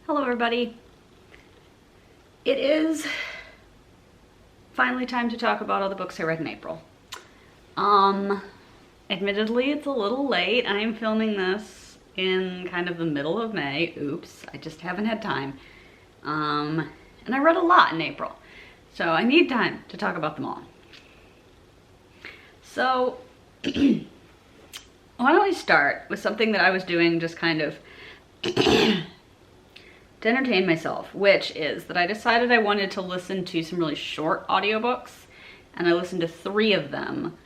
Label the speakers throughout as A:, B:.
A: Hello everybody. It is finally time to talk about all the books I read in April. Admittedly it's a little late. I am filming this in kind of the middle of May. Oops, I just haven't had time. And I read a lot in April, so I need time to talk about them all. So why don't we start with something that I was doing just kind of to entertain myself, which is that I decided I wanted to listen to some really short audiobooks, and I listened to 3 of them,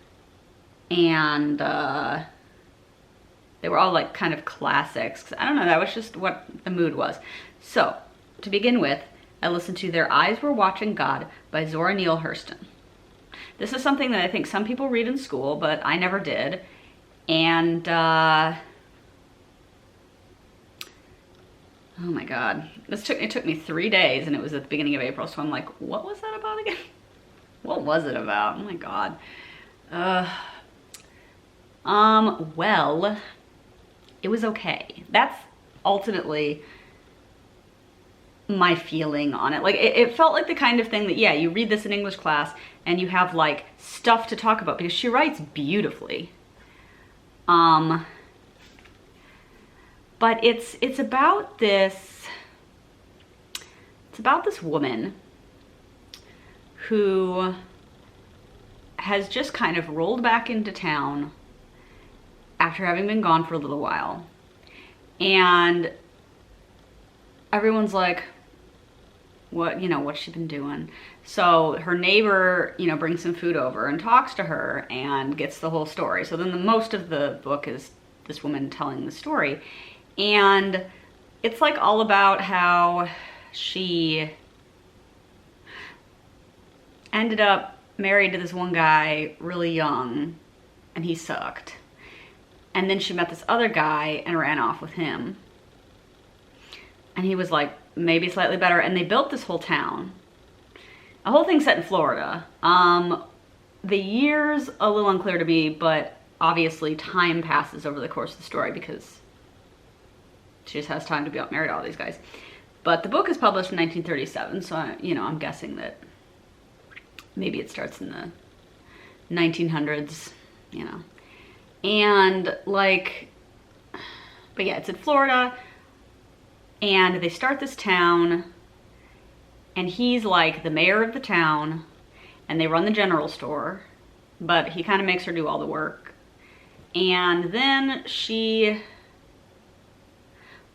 A: and they were all like kind of classics. I don't know, that was just what the mood was. So to begin with, I listened to Their Eyes Were Watching God by Zora Neale Hurston. This is something that I think some people read in school, but I never did. And oh my God, it took me 3 days, and it was at the beginning of April, so I'm like, what was that about again? What was it about? Oh my God. Well, it was okay. That's ultimately my feeling on it. Like, it felt like the kind of thing that, yeah, you read this in English class and you have like stuff to talk about because she writes beautifully. But it's about this woman who has just kind of rolled back into town after having been gone for a little while. And everyone's like, what's she been doing? So her neighbor, brings some food over and talks to her and gets the whole story. So then the most of the book is this woman telling the story. And it's like all about how she ended up married to this one guy really young, and he sucked. And then she met this other guy and ran off with him. And he was like maybe slightly better, and they built this whole town. The whole thing's set in Florida. The year's a little unclear to me, but obviously time passes over the course of the story because she just has time to be out married to all these guys. But the book is published in 1937, so I'm guessing that maybe it starts in the 1900s, And like, but yeah, it's in Florida, and they start this town, and he's like the mayor of the town, and they run the general store, but he kind of makes her do all the work. And then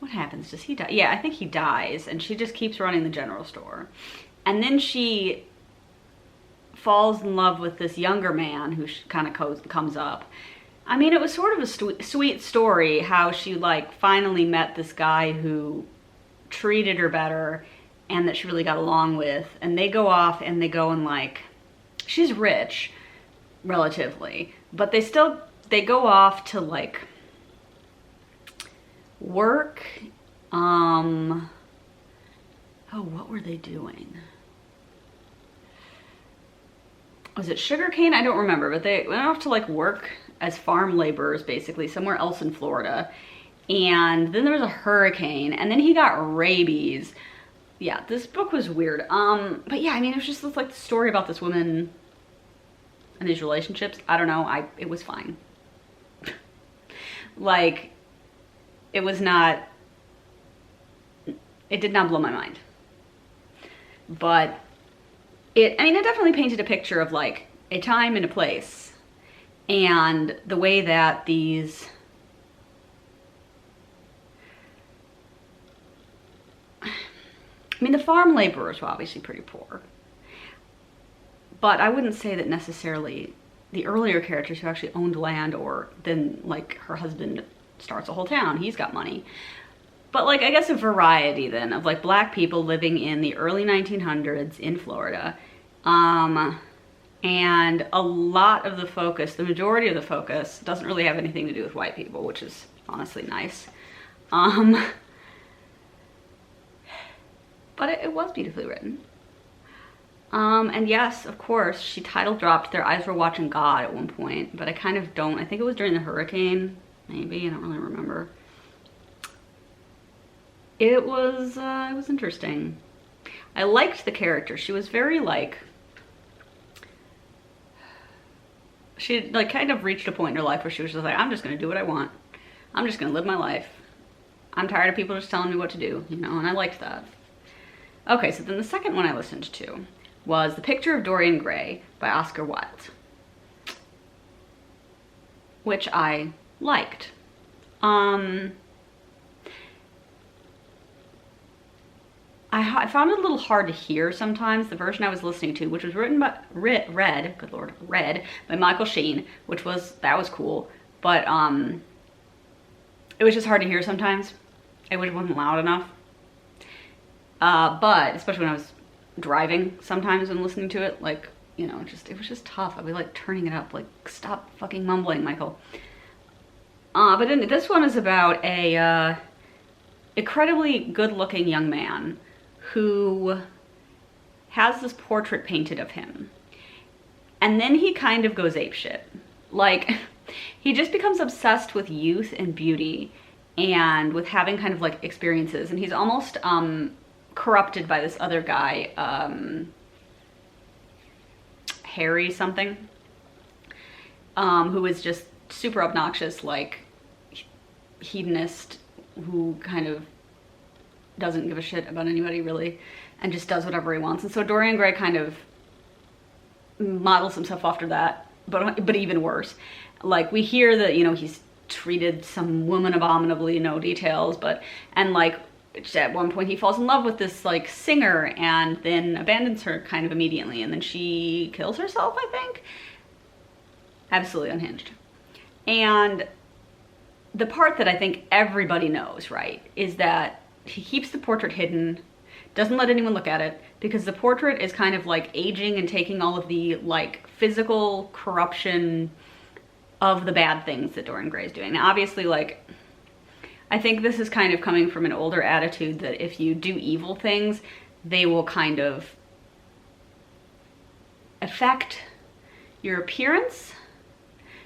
A: what happens? Does he die? Yeah, I think he dies, and she just keeps running the general store. And then she falls in love with this younger man who kind of comes up. I mean, it was sort of a sweet story how she like finally met this guy who treated her better and that she really got along with. And they go off and they go and like, she's rich relatively, but they go off to like work. What were they doing? Was it sugarcane? I don't remember, but they went off to like work as farm laborers basically somewhere else in Florida. And then there was a hurricane, and then he got rabies. Yeah, this book was weird. But yeah, I mean, it was just like the story about this woman and these relationships. I don't know, it was fine. Like, it did not blow my mind. But it definitely painted a picture of like a time and a place, and the way that the farm laborers were obviously pretty poor, but I wouldn't say that necessarily the earlier characters who actually owned land, or then like her husband starts a whole town, he's got money. But like, I guess a variety then of like black people living in the early 1900s in Florida. And a lot of the focus, the majority of the focus, doesn't really have anything to do with white people, which is honestly nice. But it was beautifully written. And yes, of course, she title dropped Their Eyes Were Watching God at one point, but I kind of don't. I think it was during the hurricane, maybe. I don't really remember. It was interesting. I liked the character. She was very like, she like kind of reached a point in her life where she was just like, I'm just gonna do what I want. I'm just gonna live my life. I'm tired of people just telling me what to do, you know, and I liked that. Okay, so then the second one I listened to was The Picture of Dorian Gray by Oscar Wilde, which I liked. I found it a little hard to hear sometimes, the version I was listening to, which was read by Michael Sheen, that was cool, but it was just hard to hear sometimes. It wasn't loud enough. But especially when I was driving sometimes and listening to it, like, you know, it was just tough. I'd be like turning it up, like, stop fucking mumbling, Michael. But then this one is about a incredibly good-looking young man who has this portrait painted of him. And then he kind of goes apeshit. Like, he just becomes obsessed with youth and beauty and with having kind of like experiences. And he's almost corrupted by this other guy, Harry something, who is just super obnoxious, like hedonist, who kind of doesn't give a shit about anybody really and just does whatever he wants. And so Dorian Gray kind of models himself after that, but even worse. Like, we hear that, you know, he's treated some woman abominably, no details, and like at one point he falls in love with this like singer and then abandons her kind of immediately, and then she kills herself, I think. Absolutely unhinged. And the part that I think everybody knows, right, is that he keeps the portrait hidden, doesn't let anyone look at it, because the portrait is kind of like aging and taking all of the like physical corruption of the bad things that Dorian Gray is doing. Now, obviously, like, I think this is kind of coming from an older attitude that if you do evil things, they will kind of affect your appearance.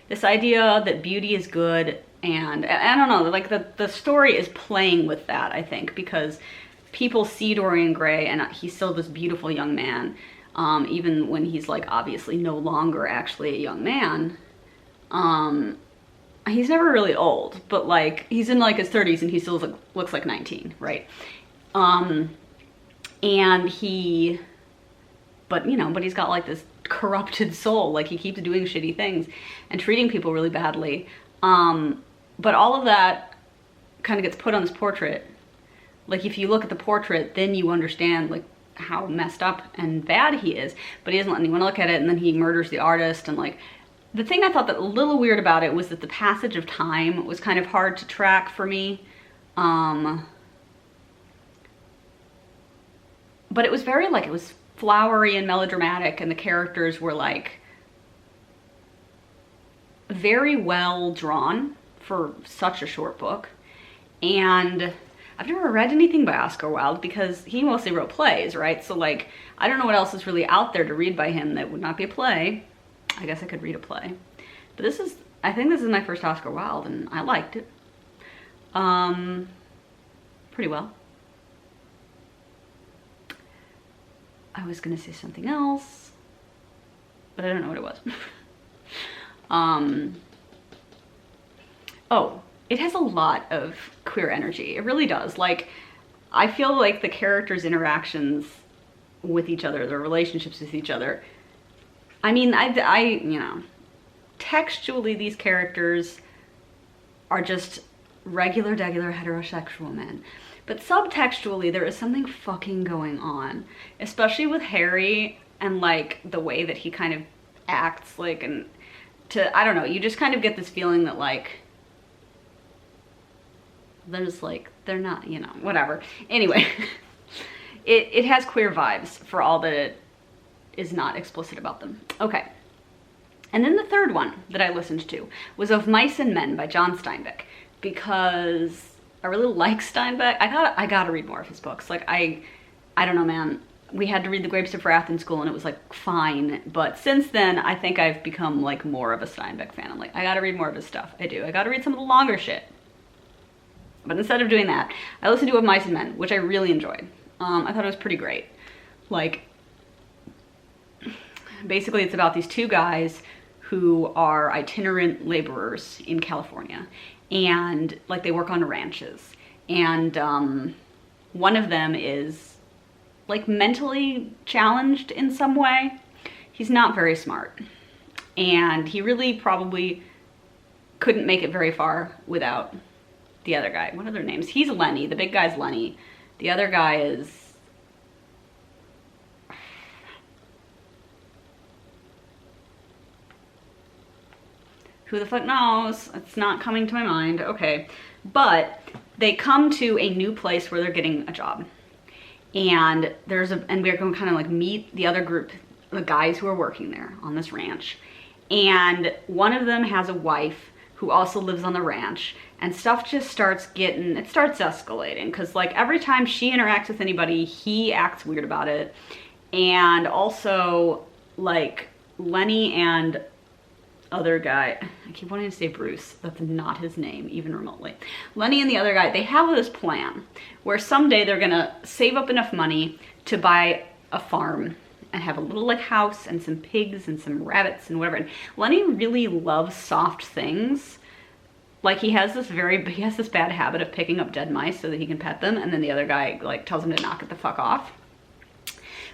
A: This idea that beauty is good, and I don't know, like the story is playing with that, I think, because people see Dorian Gray and he's still this beautiful young man, even when he's like obviously no longer actually a young man. He's never really old, but like he's in like his 30s and he still looks like 19, right? And but he's got like this corrupted soul, like he keeps doing shitty things and treating people really badly. But all of that kind of gets put on this portrait. Like, if you look at the portrait, then you understand like how messed up and bad he is, but he doesn't let anyone look at it, and then he murders the artist. And like, the thing I thought that a little weird about it was that the passage of time was kind of hard to track for me. But it was very like, it was flowery and melodramatic, and the characters were like very well drawn for such a short book. And I've never read anything by Oscar Wilde because he mostly wrote plays, right? So like, I don't know what else is really out there to read by him that would not be a play. I guess I could read a play. But I think this is my first Oscar Wilde, and I liked it. Pretty well. I was gonna say something else, but I don't know what it was. Oh, it has a lot of queer energy. It really does. Like, I feel like the characters' interactions with each other, their relationships with each other, I mean, textually these characters are just regular heterosexual men. But subtextually, there is something fucking going on, especially with Harry and like the way that he kind of acts, like, and I don't know, you just kind of get this feeling that like, there's like, they're not, whatever. Anyway, it has queer vibes for all that it is not explicit about them. Okay. And then the third one that I listened to was Of Mice and Men by John Steinbeck, because I really like Steinbeck. I gotta read more of his books. Like, I don't know, man. We had to read The Grapes of Wrath in school and it was like fine. But since then, I think I've become like more of a Steinbeck fan. I'm like, I gotta read more of his stuff. I do. I gotta read some of the longer shit. But instead of doing that, I listened to Of Mice and Men, which I really enjoyed. I thought it was pretty great. Like, basically it's about these two guys who are itinerant laborers in California. And like they work on ranches. And one of them is like mentally challenged in some way. He's not very smart. And he really probably couldn't make it very far without the other guy. What are their names? He's Lenny. The big guy's Lenny. The other guy is... who the fuck knows? It's not coming to my mind. Okay. But they come to a new place where they're getting a job. And we're going to kind of like meet the other group, the guys who are working there on this ranch. And one of them has a wife who also lives on the ranch, and stuff just starts escalating, because like every time she interacts with anybody, he acts weird about it. And also like Lenny and other guy, I keep wanting to say Bruce, that's not his name even remotely. Lenny and the other guy, they have this plan where someday they're gonna save up enough money to buy a farm and have a little like house and some pigs and some rabbits and whatever. And Lenny really loves soft things. Like he has this bad habit of picking up dead mice so that he can pet them, and then the other guy like tells him to knock it the fuck off.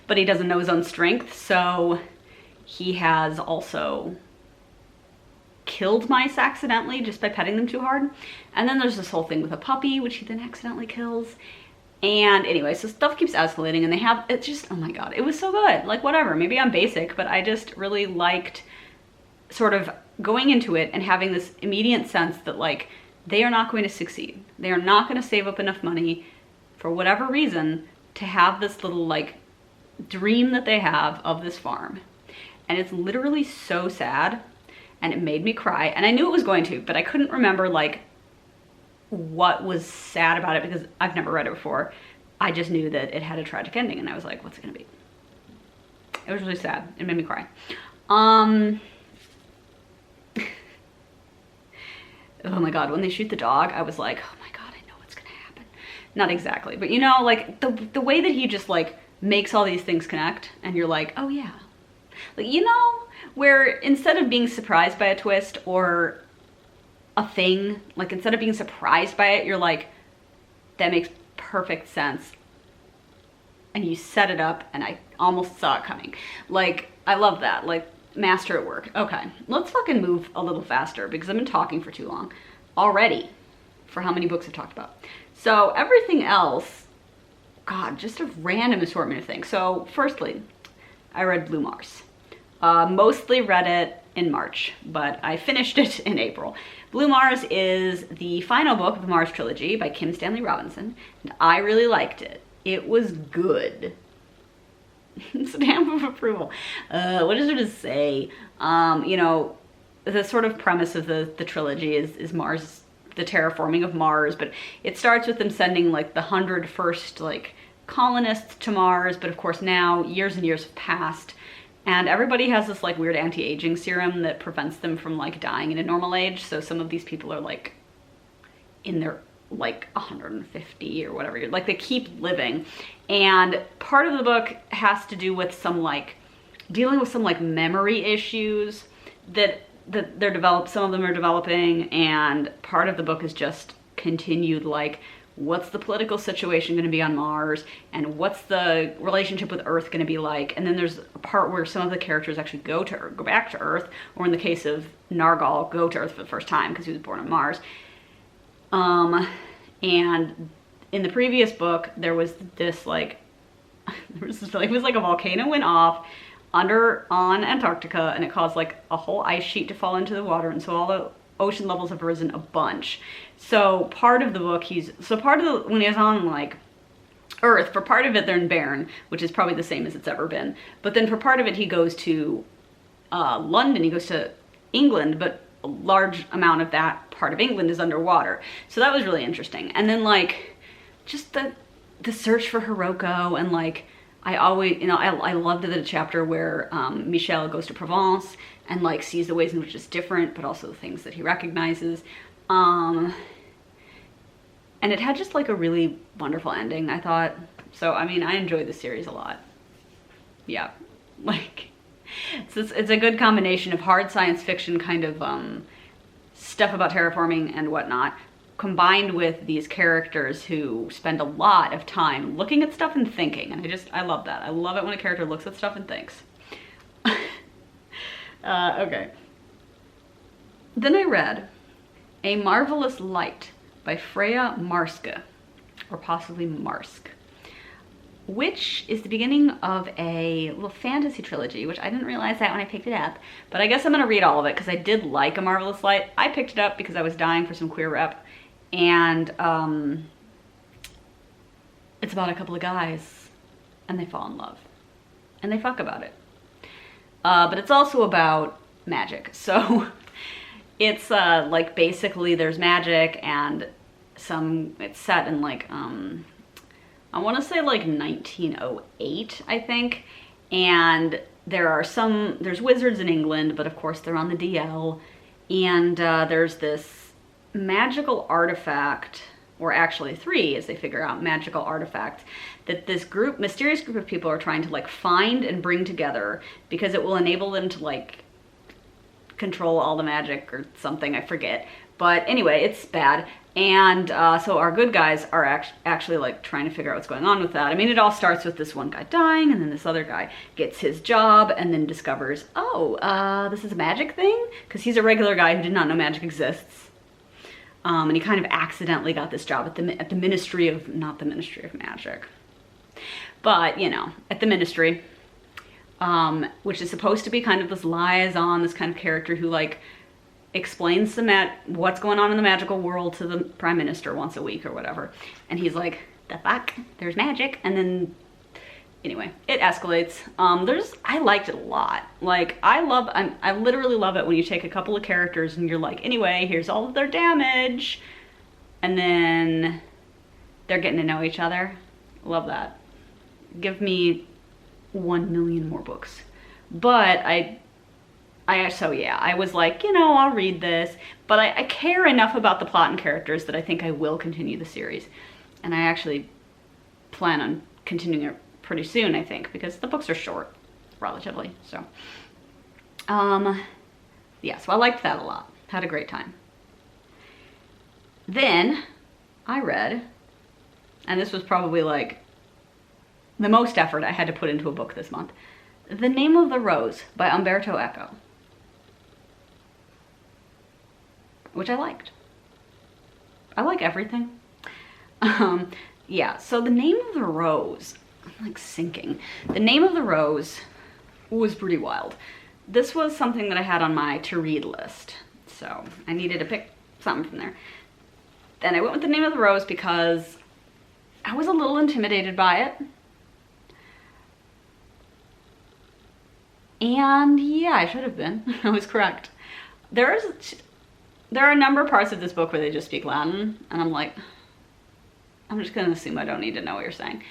A: But he doesn't know his own strength, so he has also killed mice accidentally just by petting them too hard. And then there's this whole thing with a puppy, which he then accidentally kills. And anyway, so stuff keeps escalating, and it's just, oh my God, it was so good. Like whatever, maybe I'm basic, but I just really liked sort of going into it and having this immediate sense that like, they are not going to succeed. They are not going to save up enough money for whatever reason to have this little like dream that they have of this farm. And it's literally so sad, and it made me cry. And I knew it was going to, but I couldn't remember like what was sad about it because I've never read it before. I just knew that it had a tragic ending, and I was like, what's it gonna be? It was really sad. It made me cry. Oh my God, when they shoot the dog, I was like, oh my God, I know what's gonna happen. Not exactly, but you know, like the way that he just like makes all these things connect, and you're like, oh yeah. Like, you know, where instead of being surprised by a twist or a thing, like instead of being surprised by it, you're like, that makes perfect sense. And you set it up, and I almost saw it coming. Like, I love that. Like, master at work. Okay, let's fucking move a little faster because I've been talking for too long already for how many books I've talked about. So everything else, God, just a random assortment of things. So firstly, I read Blue Mars. Mostly read it in March, but I finished it in April. Blue Mars is the final book of the Mars trilogy by Kim Stanley Robinson, and I really liked it. It was good. Stamp of approval. What is there to say? You know, the sort of premise of the trilogy is Mars, the terraforming of Mars, but it starts with them sending like the 100 first like colonists to Mars, but of course now years and years have passed, and everybody has this like weird anti-aging serum that prevents them from like dying in a normal age. So some of these people are like in their like 150 or whatever, like they keep living. And part of the book has to do with some like dealing with some like memory issues that some of them are developing, and part of the book is just continued like, what's the political situation going to be on Mars, and what's the relationship with Earth going to be like. And then there's a part where some of the characters actually go back to Earth, or in the case of Nargal, go to Earth for the first time because he was born on Mars. And in the previous book, there was this like, it was like a volcano went off on Antarctica, and it caused like a whole ice sheet to fall into the water, and so all the ocean levels have risen a bunch. So part of the book, when he was on like Earth, for part of it they're in Barren, which is probably the same as it's ever been. But then for part of it he goes to London, he goes to England, but a large amount of that part of England is underwater. So that was really interesting. And then like just the search for Hiroko, and like I always, you know, I loved the chapter where Michel goes to Provence and like sees the ways in which it's different, but also the things that he recognizes. And it had just like a really wonderful ending, I thought. So, I mean, I enjoyed the series a lot. Yeah, like, it's a good combination of hard science fiction kind of stuff about terraforming and whatnot, combined with these characters who spend a lot of time looking at stuff and thinking. And I love that. I love it when a character looks at stuff and thinks. Okay. Then I read A Marvelous Light by Freya Marske, or possibly Marsk, which is the beginning of a little fantasy trilogy, which I didn't realize that when I picked it up, but I guess I'm gonna read all of it because I did like A Marvelous Light. I picked it up because I was dying for some queer rep, and it's about a couple of guys, and they fall in love, and they fuck about it. But it's also about magic, so it's like basically there's magic and it's set in like, I want to say like 1908, I think, and there's wizards in England, but of course they're on the DL, and there's this magical artifact, or actually 3 as they figure out, magical artifact that this mysterious group of people are trying to like find and bring together because it will enable them to like control all the magic or something, I forget. But anyway, it's bad. And so our good guys are actually like trying to figure out what's going on with that. I mean, it all starts with this one guy dying, and then this other guy gets his job and then discovers, oh, this is a magic thing? Because he's a regular guy who did not know magic exists. And he kind of accidentally got this job at the Ministry of, not the Ministry of Magic, but, you know, at the Ministry, which is supposed to be kind of this liaison, this kind of character who, like, explains what's going on in the magical world to the Prime Minister once a week or whatever. And he's like, the fuck? There's magic? And then, anyway, it escalates. I liked it a lot. Like, I literally love it when you take a couple of characters and you're like, anyway, here's all of their damage. And then they're getting to know each other. Love that. Give me 1 million more books. But so yeah, I was like, you know, I'll read this, but I care enough about the plot and characters that I think I will continue the series. And I actually plan on continuing it pretty soon, I think, because the books are short, relatively, so. Yeah, so I liked that a lot. Had a great time. Then I read, and this was probably like the most effort I had to put into a book this month, The Name of the Rose by Umberto Eco, which I liked. I like everything. Yeah, so The Name of the Rose, I'm like sinking. The Name of the Rose was pretty wild. This was something that I had on my to-read list, so I needed to pick something from there. Then I went with The Name of the Rose because I was a little intimidated by it. And yeah, I should have been. I was correct. There are a number of parts of this book where they just speak Latin, and I'm like, I'm just gonna assume I don't need to know what you're saying.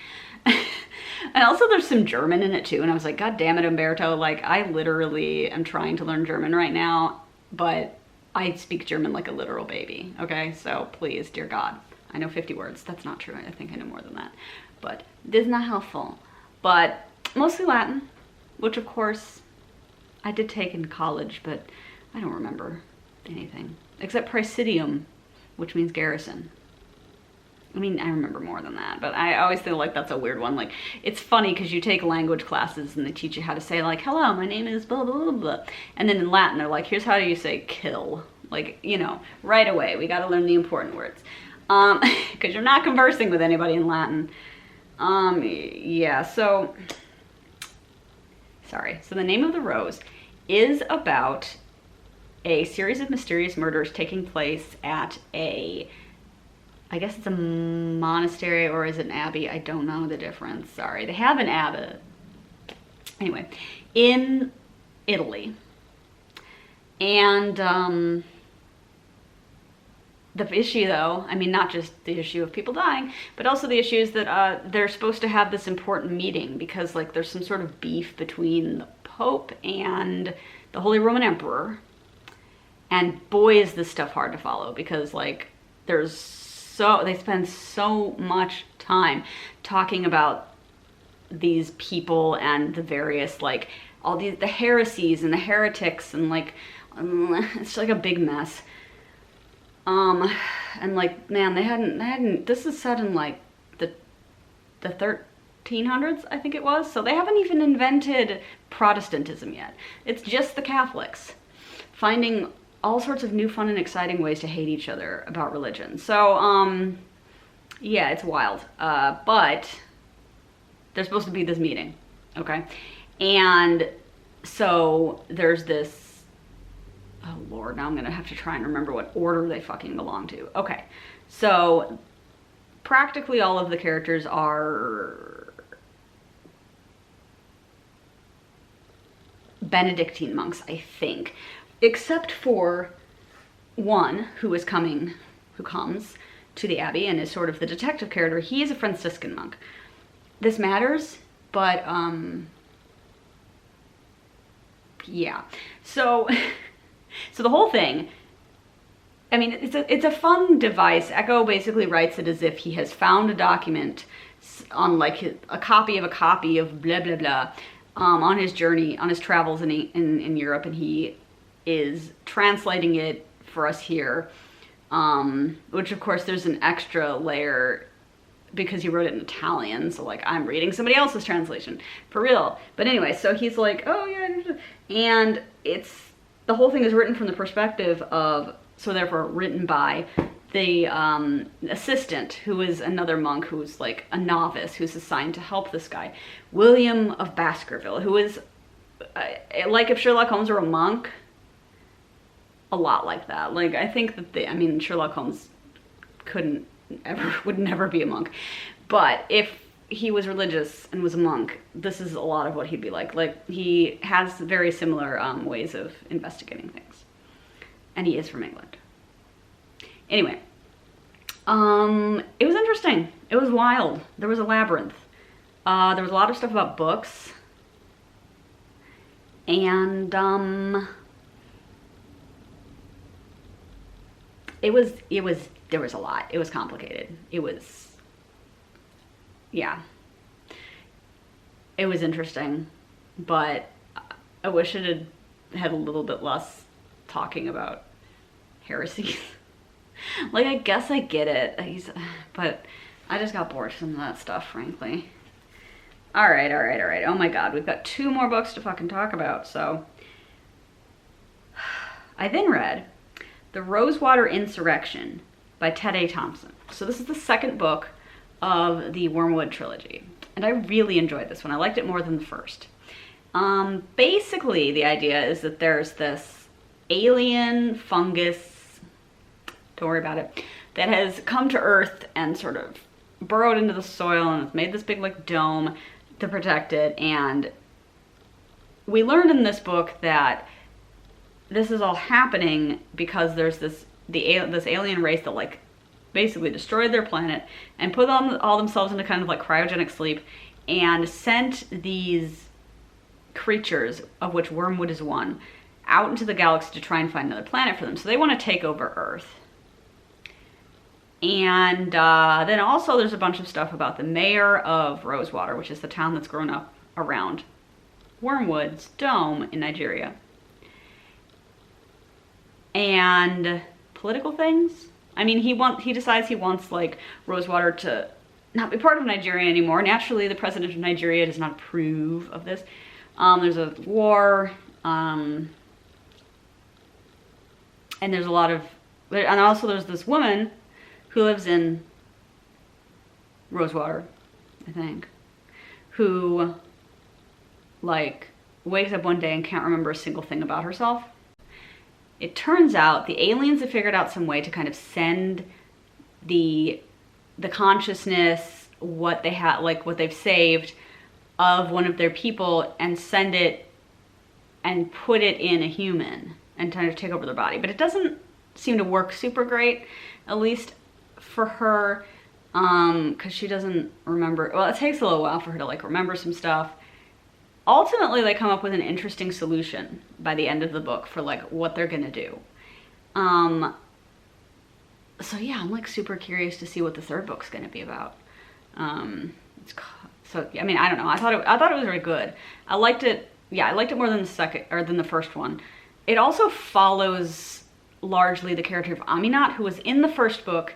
A: And also there's some German in it too, and I was like, God damn it, Umberto, like I literally am trying to learn German right now, but I speak German like a literal baby, okay? So please, dear God, I know 50 words. That's not true, I think I know more than that, but this is not helpful. But mostly Latin, which of course I did take in college, but I don't remember anything except Praesidium, which means garrison. I mean, I remember more than that, but I always feel like that's a weird one. Like, it's funny because you take language classes and they teach you how to say, like, hello, my name is blah, blah, blah, blah. And then in Latin, they're like, here's how you say kill. Like, you know, right away, we got to learn the important words. Because you're not conversing with anybody in Latin. Yeah, so, sorry. So The Name of the Rose is about a series of mysterious murders taking place at I guess it's a monastery, or is it an abbey? I don't know the difference. Sorry. They have an abbey. Anyway, in Italy. And the issue, though, I mean, not just the issue of people dying, but also the issue is that they're supposed to have this important meeting because, like, there's some sort of beef between the Pope and the Holy Roman Emperor. And boy, is this stuff hard to follow because, like, there's spend so much time talking about these people and the various, like, all the heresies and the heretics, and like, it's like a big mess. And like, man, they hadn't, this is set in like the 1300s, I think it was. So they haven't even invented Protestantism yet. It's just the Catholics finding all sorts of new, fun, and exciting ways to hate each other about religion. So, yeah, it's wild. But there's supposed to be this meeting, okay? And so there's this, oh Lord, now I'm gonna have to try and remember what order they fucking belong to. Okay, so practically all of the characters are Benedictine monks, I think, except for one who comes to the abbey and is sort of the detective character. He is a Franciscan monk. This matters, but yeah. So the whole thing, I mean, it's a fun device. Echo basically writes it as if he has found a document on like a copy of blah blah blah on his journey, on his travels in Europe, and he is translating it for us here, which of course there's an extra layer because he wrote it in Italian, so like I'm reading somebody else's translation for real. But anyway, so he's like, oh yeah, and the whole thing is written from the perspective of, so therefore written by the assistant, who is another monk who's like a novice who's assigned to help this guy, William of Baskerville, who is like if Sherlock Holmes were a monk, a lot like that. Like I think that Sherlock Holmes would never be a monk, but if he was religious and was a monk, this is a lot of what he'd be like. Like he has very similar ways of investigating things, and he is from England. Anyway, it was interesting. It was wild. There was a labyrinth. There was a lot of stuff about books, and there was a lot. It was complicated. Yeah. It was interesting, but I wish it had a little bit less talking about heresies. Like, I guess I get it, but I just got bored with some of that stuff, frankly. All right. Oh my God, we've got 2 more books to fucking talk about. So I then read The Rosewater Insurrection by Ted A. Thompson. So this is the second book of the Wormwood trilogy, and I really enjoyed this one. I liked it more than the first. Basically, the idea is that there's this alien fungus, don't worry about it, that has come to Earth and sort of burrowed into the soil and has made this big like dome to protect it. And we learned in this book that this is all happening because there's this alien race that like basically destroyed their planet and put all themselves into kind of like cryogenic sleep and sent these creatures, of which Wormwood is one, out into the galaxy to try and find another planet for them. So they want to take over Earth. And then also there's a bunch of stuff about the mayor of Rosewater, which is the town that's grown up around Wormwood's dome in Nigeria. And political things. I mean, he decides he wants like Rosewater to not be part of Nigeria anymore. Naturally, the president of Nigeria does not approve of this. There's a war, and there's a lot of, and also there's this woman who lives in Rosewater, I think, who like wakes up one day and can't remember a single thing about herself. It turns out the aliens have figured out some way to kind of send the consciousness, what they have, like what they've saved of one of their people, and send it and put it in a human and kind of take over their body. But it doesn't seem to work super great, at least for her, because she doesn't remember. Well, it takes a little while for her to like remember some stuff. Ultimately, they come up with an interesting solution by the end of the book for like what they're gonna do. So yeah, I'm like super curious to see what the third book's going to be about. So I mean, I don't know. I thought it was very good. I liked it. Yeah, I liked it more than the first one. It also follows largely the character of Aminat, who was in the first book,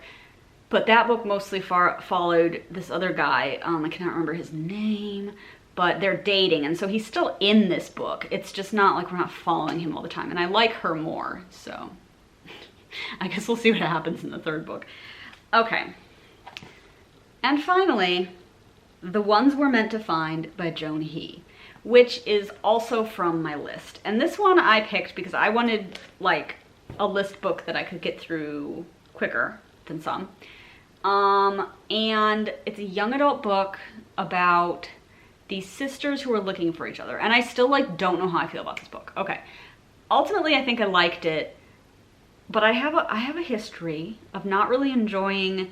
A: but that book mostly followed this other guy. I cannot remember his name, but they're dating, and so he's still in this book. It's just not like we're not following him all the time, and I like her more, so I guess we'll see what happens in the third book. Okay. And finally, The Ones We're Meant to Find by Joan He, which is also from my list. And this one I picked because I wanted like a list book that I could get through quicker than some. And it's a young adult book about these sisters who are looking for each other. And I still like don't know how I feel about this book. Okay. Ultimately, I think I liked it, but I have a history of not really enjoying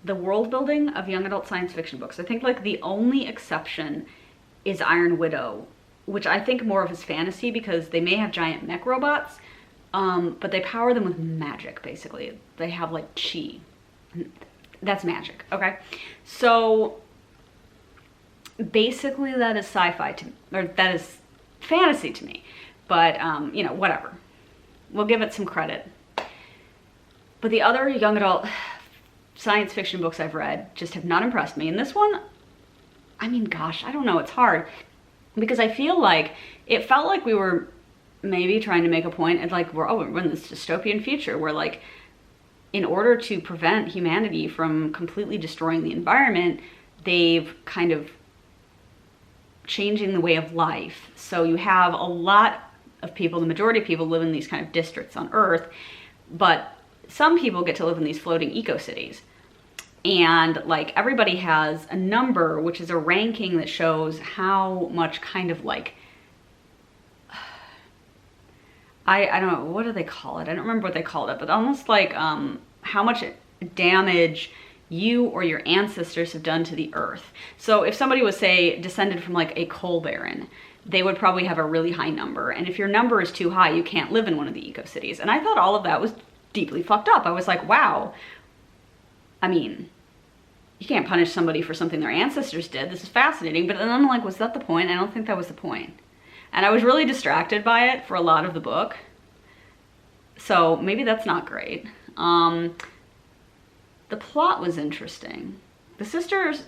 A: the world building of young adult science fiction books. I think like the only exception is Iron Widow, which I think more of is fantasy because they may have giant mech robots, but they power them with magic, basically. They have like chi. That's magic, okay? So basically that is sci-fi to me, or that is fantasy to me, but you know, whatever. We'll give it some credit. But the other young adult science fiction books I've read just have not impressed me. And this one, I mean, gosh, I don't know, it's hard because I feel like it felt like we were maybe trying to make a point and like we're in this dystopian future where like in order to prevent humanity from completely destroying the environment, they've kind of changing the way of life. So you have a lot of people, the majority of people live in these kind of districts on Earth, but some people get to live in these floating eco-cities. And like everybody has a number, which is a ranking that shows how much kind of like, I don't know, what do they call it? I don't remember what they called it, but almost like how much damage you or your ancestors have done to the earth. So if somebody was, say, descended from like a coal baron, they would probably have a really high number. And if your number is too high, you can't live in one of the eco-cities. And I thought all of that was deeply fucked up. I was like, wow. I mean, you can't punish somebody for something their ancestors did. This is fascinating. But then I'm like, was that the point? I don't think that was the point. And I was really distracted by it for a lot of the book. So maybe that's not great. The plot was interesting. The sisters,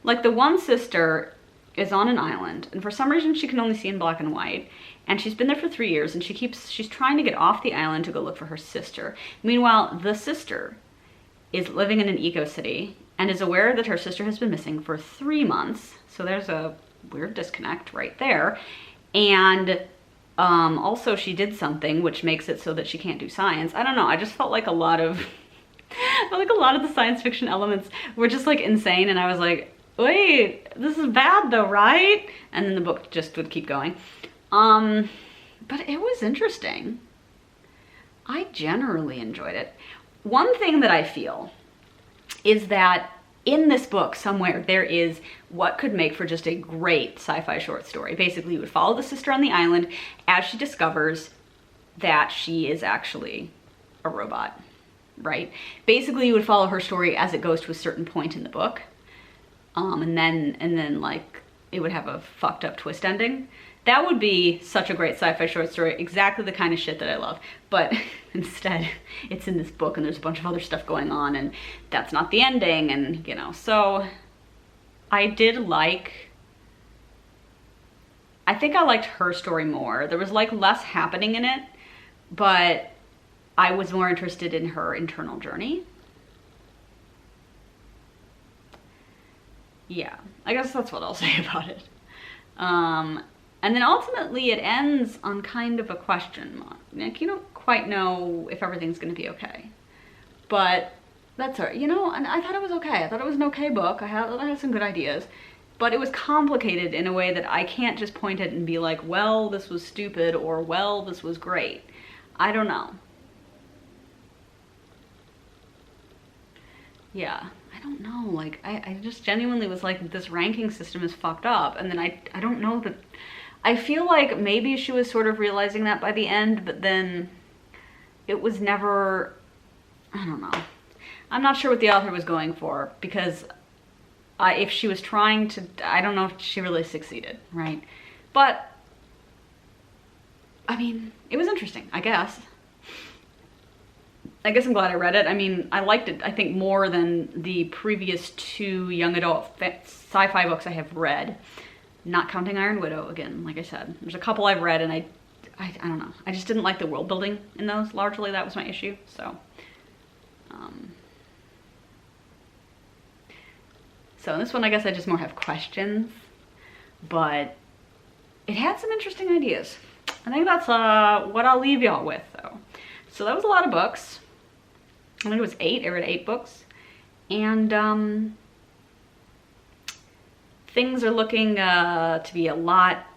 A: like the one sister is on an island, and for some reason she can only see in black and white, and she's been there for 3 years, and she's trying to get off the island to go look for her sister. Meanwhile, the sister is living in an eco-city and is aware that her sister has been missing for 3 months. So there's a weird disconnect right there. And also she did something which makes it so that she can't do science. I don't know, I just felt like a lot of the science fiction elements were just like insane, and I was like, wait, this is bad though, right? And then the book just would keep going. But it was interesting. I generally enjoyed it. One thing that I feel is that in this book somewhere there is what could make for just a great sci-fi short story. Basically, you would follow the sister on the island as she discovers that she is actually a robot, right? Basically, you would follow her story as it goes to a certain point in the book. And then like it would have a fucked up twist ending. That would be such a great sci-fi short story, exactly the kind of shit that I love. But instead, it's in this book and there's a bunch of other stuff going on and that's not the ending, and you know, so I think I liked her story more. There was like less happening in it, but I was more interested in her internal journey. Yeah, I guess that's what I'll say about it. And then ultimately it ends on kind of a question mark. Like, you don't quite know if everything's gonna be okay. But that's all right, you know, and I thought it was okay. I thought it was an okay book. I had some good ideas. But it was complicated in a way that I can't just point at it and be like, well, this was stupid, or well, this was great. I don't know. Yeah, I don't know. Like, I just genuinely was like, this ranking system is fucked up. And then I don't know that, I feel like maybe she was sort of realizing that by the end, but then it was never I don't know. I'm not sure what the author was going for, because if she was trying to, I don't know if she really succeeded, right? But, I mean, it was interesting, I guess. I guess I'm glad I read it. I mean, I liked it, I think, more than the previous 2 young adult sci-fi books I have read. Not counting Iron Widow, again, like I said. There's a couple I've read, and I don't know. I just didn't like the world building in those, largely. That was my issue, so. So in this one, I guess I just more have questions, but it had some interesting ideas. I think that's what I'll leave y'all with, though. So that was a lot of books. I think it was 8. I read 8 books. And things are looking to be a lot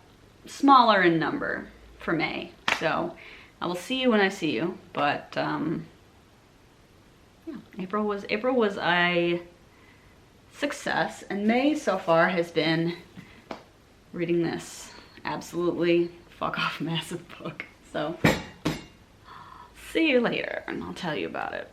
A: smaller in number for May. So I will see you when I see you. But yeah, April was a success, and May so far has been reading this absolutely fuck off massive book. So see you later, and I'll tell you about it.